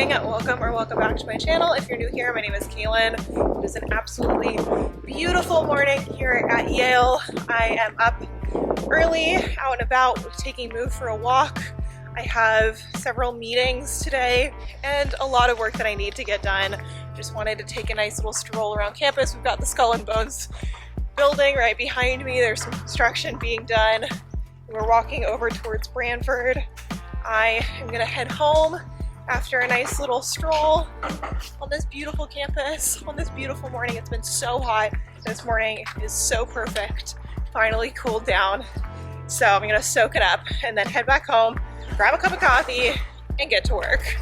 morning. Welcome back to my channel. If you're new here, my name is Kaylin. It is an absolutely beautiful morning here at Yale. I am up early, out and about, taking Move for a walk. I have several meetings today and a lot of work that I need to get done. Just wanted to take a nice little stroll around campus. We've got the Skull and Bones building right behind me. There's some construction being done. We're walking over towards Branford. I am gonna head home after a nice little stroll on this beautiful campus on this beautiful morning. It's been so hot. This morning is so perfect. Finally cooled down. So I'm gonna soak it up and then head back home, grab a cup of coffee, and get to work.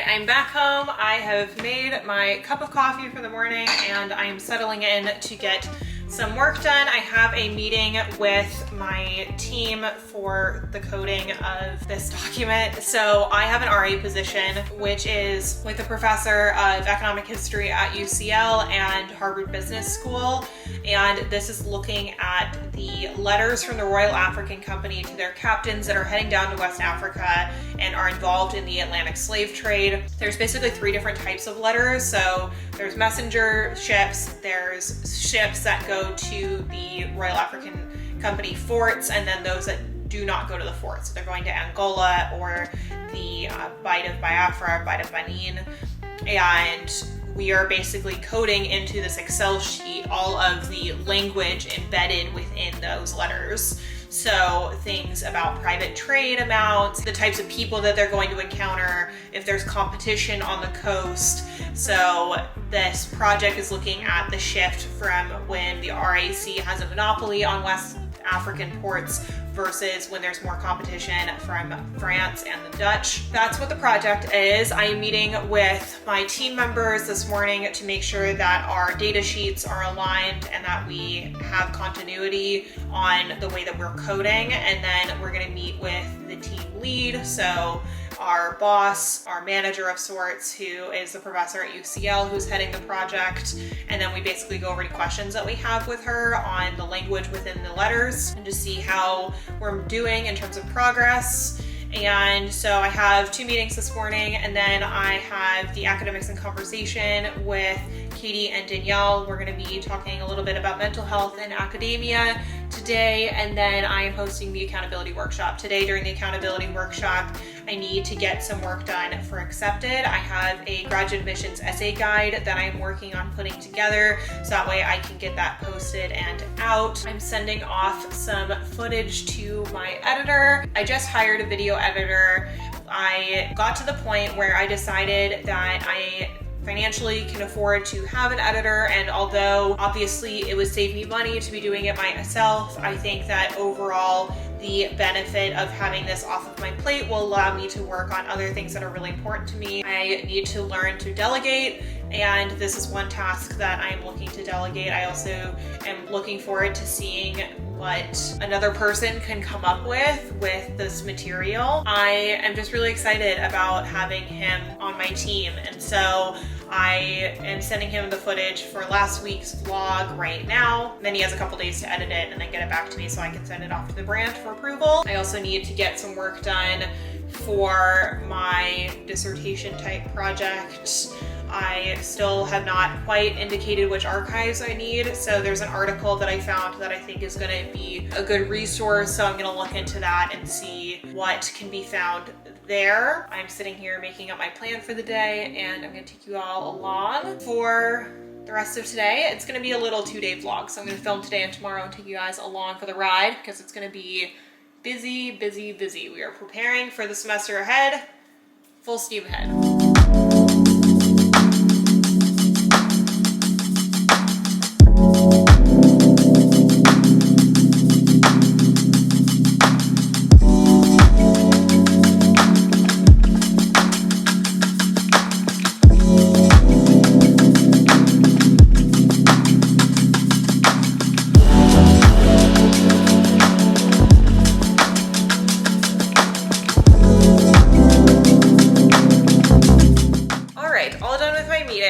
I'm back home. I have made my cup of coffee for the morning and I am settling in to get some work done. I have a meeting with my team for the coding of this document. So I have an RA position, which is with a professor of economic history at UCL and Harvard Business School. And this is looking at the letters from the Royal African Company to their captains that are heading down to West Africa and are involved in the Atlantic slave trade. There's basically 3 different types of letters. So there's messenger ships, there's ships that go to the Royal African Company forts, and then those that do not go to the forts. So they're going to Angola or the Bight of Biafra, Bight of Benin, and we are basically coding into this Excel sheet all of the language embedded within those letters. So things about private trade amounts, the types of people that they're going to encounter, if there's competition on the coast. So this project is looking at the shift from when the RAC has a monopoly on West African ports versus when there's more competition from France and the Dutch. That's what the project is. I am meeting with my team members this morning to make sure that our data sheets are aligned and that we have continuity on the way that we're coding. And then we're gonna meet with the team lead. So our boss, our manager of sorts, who is the professor at UCL who's heading the project. And then we basically go over any questions that we have with her on the language within the letters and to see how we're doing in terms of progress. And so I have 2 meetings this morning, and then I have the academics in conversation with Katie and Danielle. We're going to be talking a little bit about mental health in academia today, and then I am hosting the accountability workshop. Today during the accountability workshop, I need to get some work done for Accepted. I have a graduate admissions essay guide that I'm working on putting together, so that way I can get that posted and out. I'm sending off some footage to my editor. I just hired a video editor. I got to the point where I decided that I financially can afford to have an editor, and although obviously it would save me money to be doing it myself, I think that overall the benefit of having this off of my plate will allow me to work on other things that are really important to me. I need to learn to delegate, and this is one task that I'm looking to delegate. I also am looking forward to seeing what another person can come up with this material. I am just really excited about having him on my team, and so I am sending him the footage for last week's vlog right now. Then he has a couple days to edit it and then get it back to me so I can send it off to the brand for approval. I also need to get some work done for my dissertation type project. I still have not quite indicated which archives I need, so there's an article that I found that I think is going to be a good resource, so I'm going to look into that and see what can be found there. I'm sitting here making up my plan for the day, and I'm going to take you all along for the rest of today. It's going to be a little 2-day vlog, so I'm going to film today and tomorrow and take you guys along for the ride because it's going to be busy, busy, busy. We are preparing for the semester ahead, full steam ahead.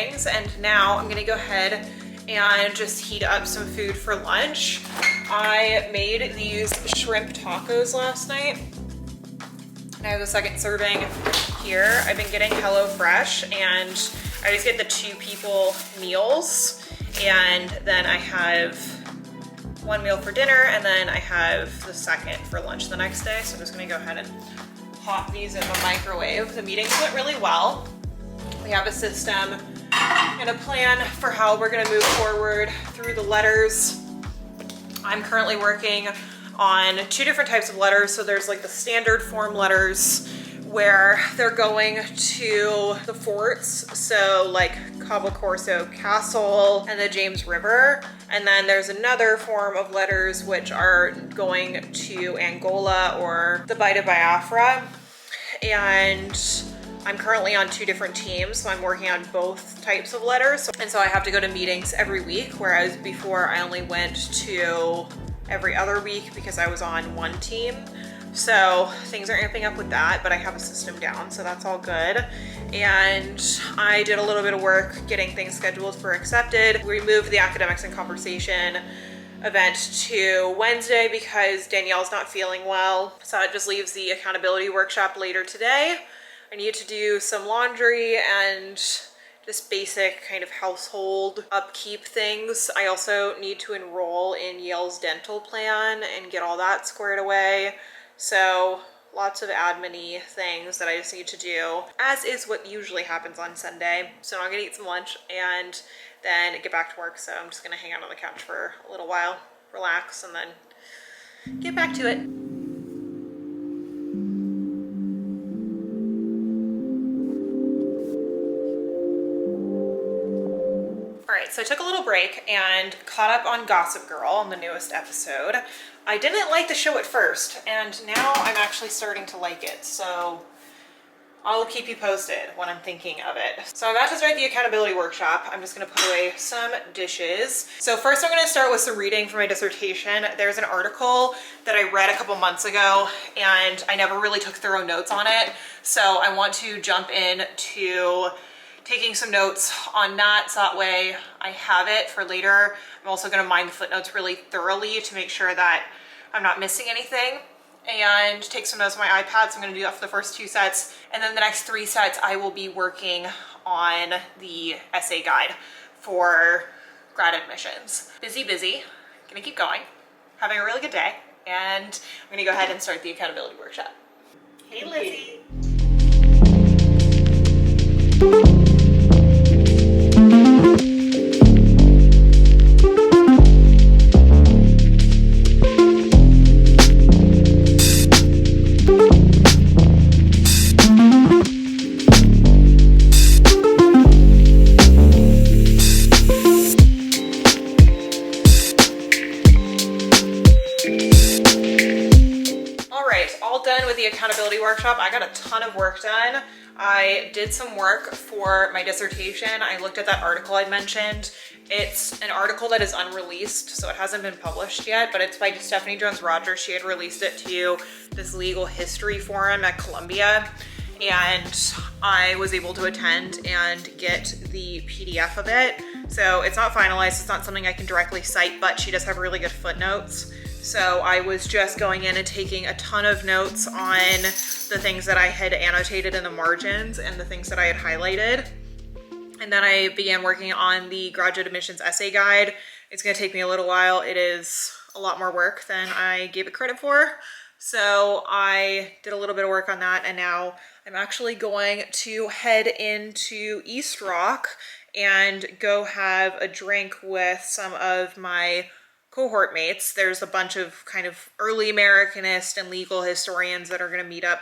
meetings, and now I'm gonna go ahead and just heat up some food for lunch. I made these shrimp tacos last night. I have the second serving here. I've been getting HelloFresh, and I just get the 2 people meals, and then I have 1 meal for dinner, and then I have the second for lunch the next day. So I'm just gonna go ahead and pop these in the microwave. The meetings went really well. We have a system and a plan for how we're gonna move forward through the letters. I'm currently working on 2 different types of letters. So there's like the standard form letters where they're going to the forts. So like Cabo Corso Castle and the James River. And then there's another form of letters which are going to Angola or the Bight of Biafra. And I'm currently on 2 different teams, so I'm working on both types of letters. And so I have to go to meetings every week, whereas before I only went to every other week because I was on 1 team. So things are amping up with that, but I have a system down, so that's all good. And I did a little bit of work getting things scheduled for Accepted. We moved the Academics in Conversation event to Wednesday because Danielle's not feeling well. So it just leaves the accountability workshop later today. I need to do some laundry and just basic kind of household upkeep things. I also need to enroll in Yale's dental plan and get all that squared away. So lots of admin-y things that I just need to do, as is what usually happens on Sunday. So I'm gonna eat some lunch and then get back to work. So I'm just gonna hang out on the couch for a little while, relax, and then get back to it. All right, so I took a little break and caught up on Gossip Girl on the newest episode. I didn't like the show at first, and now I'm actually starting to like it. So I'll keep you posted when I'm thinking of it. So I'm about to start the accountability workshop. I'm just gonna put away some dishes. So first I'm gonna start with some reading for my dissertation. There's an article that I read a couple months ago and I never really took thorough notes on it. So I want to jump in to taking some notes on that, so that way I have it for later. I'm also gonna mine the footnotes really thoroughly to make sure that I'm not missing anything, and take some notes on my iPad. So I'm gonna do that for the first 2 sets. And then the next 3 sets, I will be working on the essay guide for grad admissions. Busy, busy, gonna keep going, having a really good day. And I'm gonna go ahead and start the accountability workshop. Hey, Lizzie. Accountability workshop. I got a ton of work done. I did some work for my dissertation. I looked at that article I mentioned. It's an article that is unreleased, so it hasn't been published yet, but it's by Stephanie Jones-Rogers. She had released it to this legal history forum at Columbia, and I was able to attend and get the PDF of it. So it's not finalized. It's not something I can directly cite, but she does have really good footnotes. So I was just going in and taking a ton of notes on the things that I had annotated in the margins and the things that I had highlighted. And then I began working on the graduate admissions essay guide. It's gonna take me a little while. It is a lot more work than I gave it credit for. So I did a little bit of work on that, and now I'm actually going to head into East Rock and go have a drink with some of my cohort mates. There's a bunch of kind of early Americanist and legal historians that are going to meet up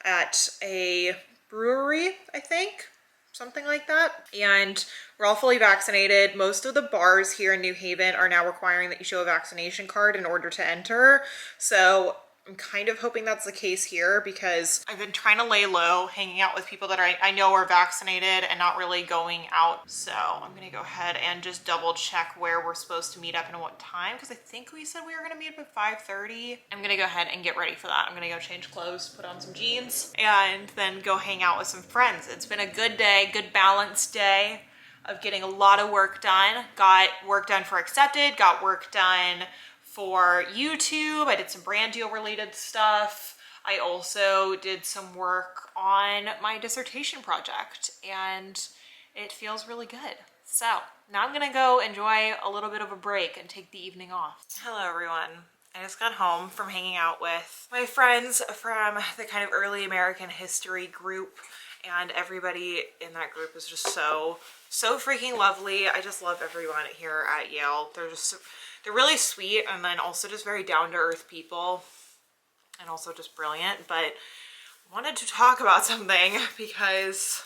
at a brewery, I think, something like that. And we're all fully vaccinated. Most of the bars here in New Haven are now requiring that you show a vaccination card in order to enter. So I'm kind of hoping that's the case here, because I've been trying to lay low, hanging out with people that I know are vaccinated and not really going out. So I'm gonna go ahead and just double check where we're supposed to meet up and what time, because I think we said we were gonna meet up at 5:30. I'm gonna go ahead and get ready for that. I'm gonna go change clothes, put on some jeans, and then go hang out with some friends. It's been a good day, good balanced day. of getting a lot of work done. Got work done for Accepted, got work done for YouTube. I did some brand deal related stuff. I also did some work on my dissertation project, and it feels really good. So now I'm gonna go enjoy a little bit of a break and take the evening off. Hello everyone. I just got home from hanging out with my friends from the kind of early American history group, and everybody in that group is just so freaking lovely. I just love everyone here at Yale. They're really sweet, and then also just very down-to-earth people, and also just brilliant. But I wanted to talk about something because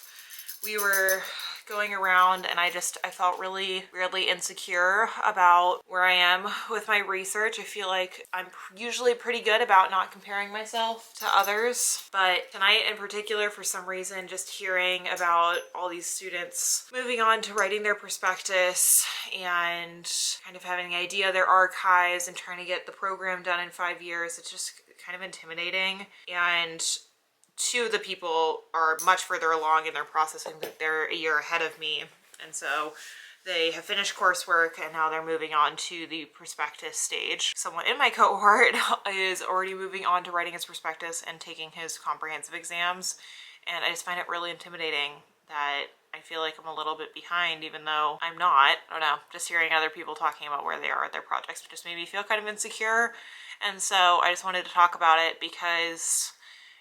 we were going around and I felt really weirdly insecure about where I am with my research. I feel like I'm usually pretty good about not comparing myself to others, but tonight in particular, for some reason, just hearing about all these students moving on to writing their prospectus and kind of having an idea of their archives and trying to get the program done in 5 years, it's just kind of intimidating. And two of the people are much further along in their process, and they're a year ahead of me. And so they have finished coursework and now they're moving on to the prospectus stage. Someone in my cohort is already moving on to writing his prospectus and taking his comprehensive exams. And I just find it really intimidating that I feel like I'm a little bit behind, even though I'm not. I don't know, just hearing other people talking about where they are at their projects just made me feel kind of insecure. And so I just wanted to talk about it because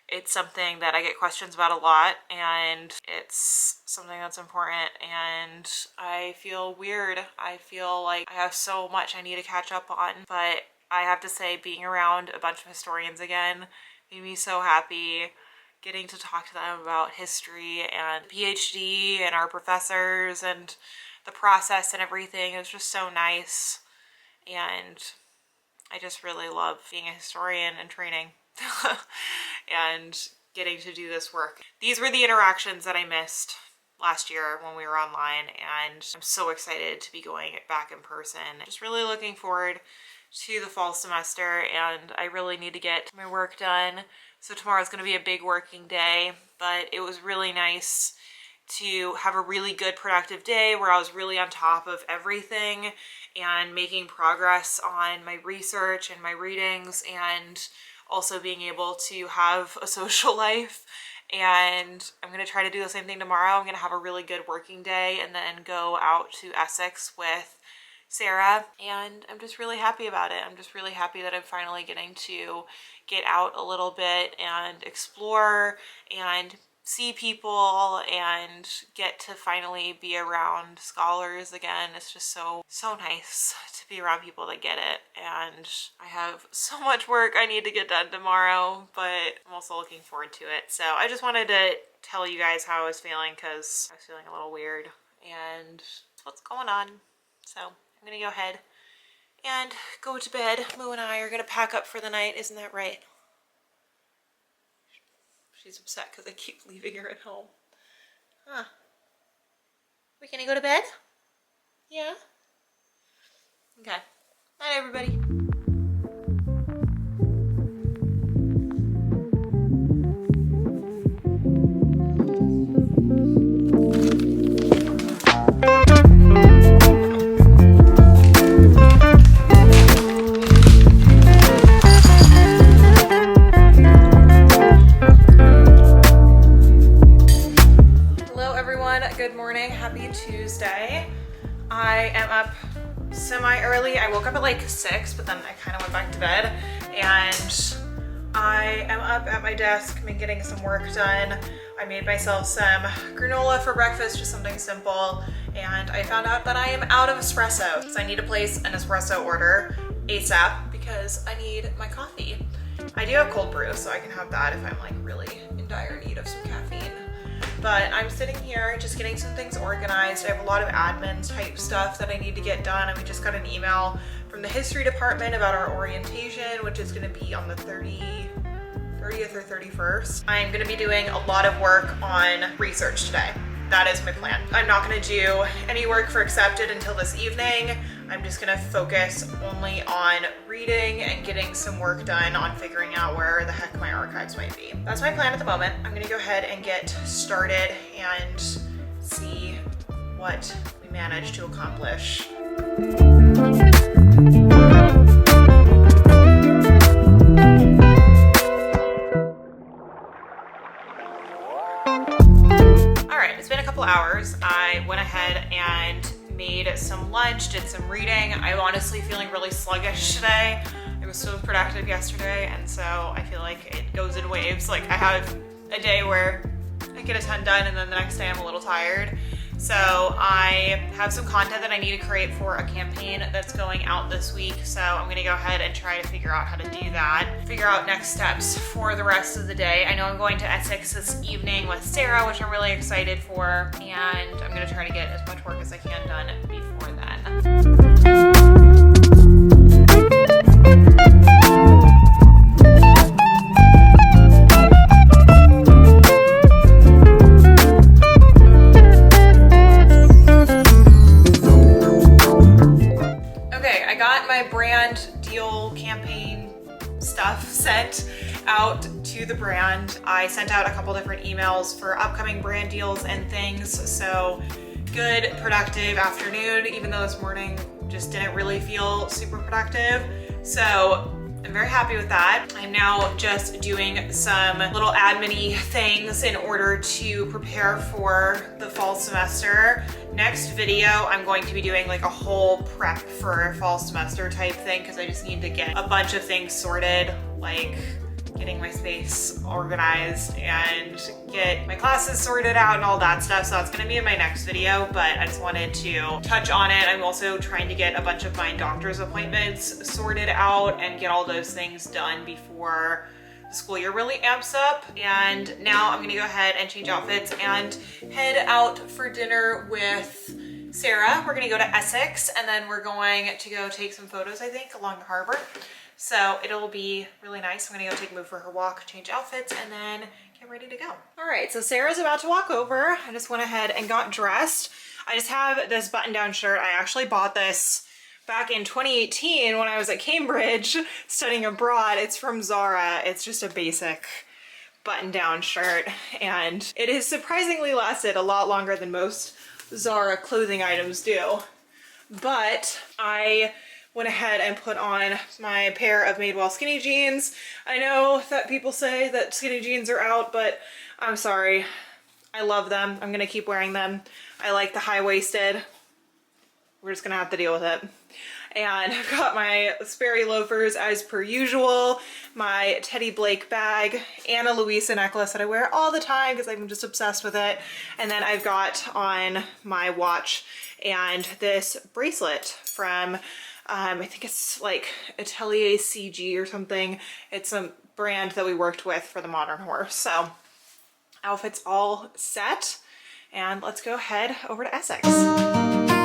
it's something that I get questions about a lot, and it's something that's important, and I feel weird. I feel like I have so much I need to catch up on, but I have to say, being around a bunch of historians again made me so happy. Getting to talk to them about history and PhD and our professors and the process and everything, it was just so nice, and I just really love being a historian and training. And getting to do this work. These were the interactions that I missed last year when we were online, and I'm so excited to be going back in person. Just really looking forward to the fall semester, and I really need to get my work done. So tomorrow's going to be a big working day, but it was really nice to have a really good productive day where I was really on top of everything and making progress on my research and my readings, and also being able to have a social life. And I'm going to try to do the same thing tomorrow. I'm going to have a really good working day and then go out to Essex with Sarah, and I'm just really happy about it. I'm just really happy that I'm finally getting to get out a little bit and explore and see people and get to finally be around scholars again. It's just so nice to be around people that get it. And I have so much work I need to get done tomorrow, but I'm also looking forward to it. So I just wanted to tell you guys how I was feeling, because I was feeling a little weird, and that's what's going on. So I'm gonna go ahead and go to bed. Moo and I are gonna pack up for the night, isn't that right? She's upset because I keep leaving her at home. Huh. We gonna go to bed? Yeah? Okay. Night, everybody. Good morning, happy Tuesday. I am up semi-early. I woke up at like 6, but then I kind of went back to bed, and I am up at my desk. I'm getting some work done. I made myself some granola for breakfast, just something simple, and I found out that I am out of espresso. So I need to place an espresso order ASAP because I need my coffee. I do have cold brew, so I can have that if I'm like really in dire need of some caffeine. But I'm sitting here just getting some things organized. I have a lot of admin type stuff that I need to get done, and we just got an email from the history department about our orientation, which is going to be on the 30th or 31st. I'm going to be doing a lot of work on research today. That is my plan. I'm not going to do any work for Accepted until this evening. I'm just going to focus only on reading and getting some work done on figuring out where the heck my archives might be. That's my plan at the moment. I'm going to go ahead and get started and see what we managed to accomplish. All right, it's been a couple hours. I went ahead and made some lunch, did some reading. I'm honestly feeling really sluggish today. I was so productive yesterday, and so I feel like it goes in waves. Like I have a day where I get a ton done, and then the next day I'm a little tired. So I have some content that I need to create for a campaign that's going out this week. So I'm gonna go ahead and try to figure out how to do that. Figure out next steps for the rest of the day. I know I'm going to Essex this evening with Sarah, which I'm really excited for. And I'm gonna try to get as much work as I can done before then. My brand deal campaign stuff sent out to the brand. I sent out a couple different emails for upcoming brand deals and things. So good, productive afternoon, even though this morning just didn't really feel super productive. So I'm very happy with that. I'm now just doing some little admin-y things in order to prepare for the fall semester. Next video, I'm going to be doing like a whole prep for fall semester type thing because I just need to get a bunch of things sorted, like getting my space organized and get my classes sorted out and all that stuff. So that's gonna be in my next video, but I just wanted to touch on it. I'm also trying to get a bunch of my doctor's appointments sorted out and get all those things done before the school year really amps up. And now I'm gonna go ahead and change outfits and head out for dinner with Sarah. We're gonna go to Essex and then we're going to go take some photos, I think, along the harbor. So it'll be really nice. I'm gonna go take Move for her walk, change outfits, and then get ready to go. All right, so Sarah's about to walk over. I just went ahead and got dressed. I just have this button-down shirt. I actually bought this back in 2018 when I was at Cambridge studying abroad. It's from Zara. It's just a basic button-down shirt, and it has surprisingly lasted a lot longer than most Zara clothing items do. But I went ahead and put on my pair of Madewell skinny jeans. I know that people say that skinny jeans are out, but I'm sorry. I love them. I'm gonna keep wearing them. I like the high-waisted. We're just gonna have to deal with it. And I've got my Sperry loafers as per usual, my Teddy Blake bag, Anna Luisa necklace that I wear all the time because I'm just obsessed with it. And then I've got on my watch and this bracelet from I think it's like Atelier CG or something. It's a brand that we worked with for the Modern Horse. So outfit's all set and let's go head over to Essex.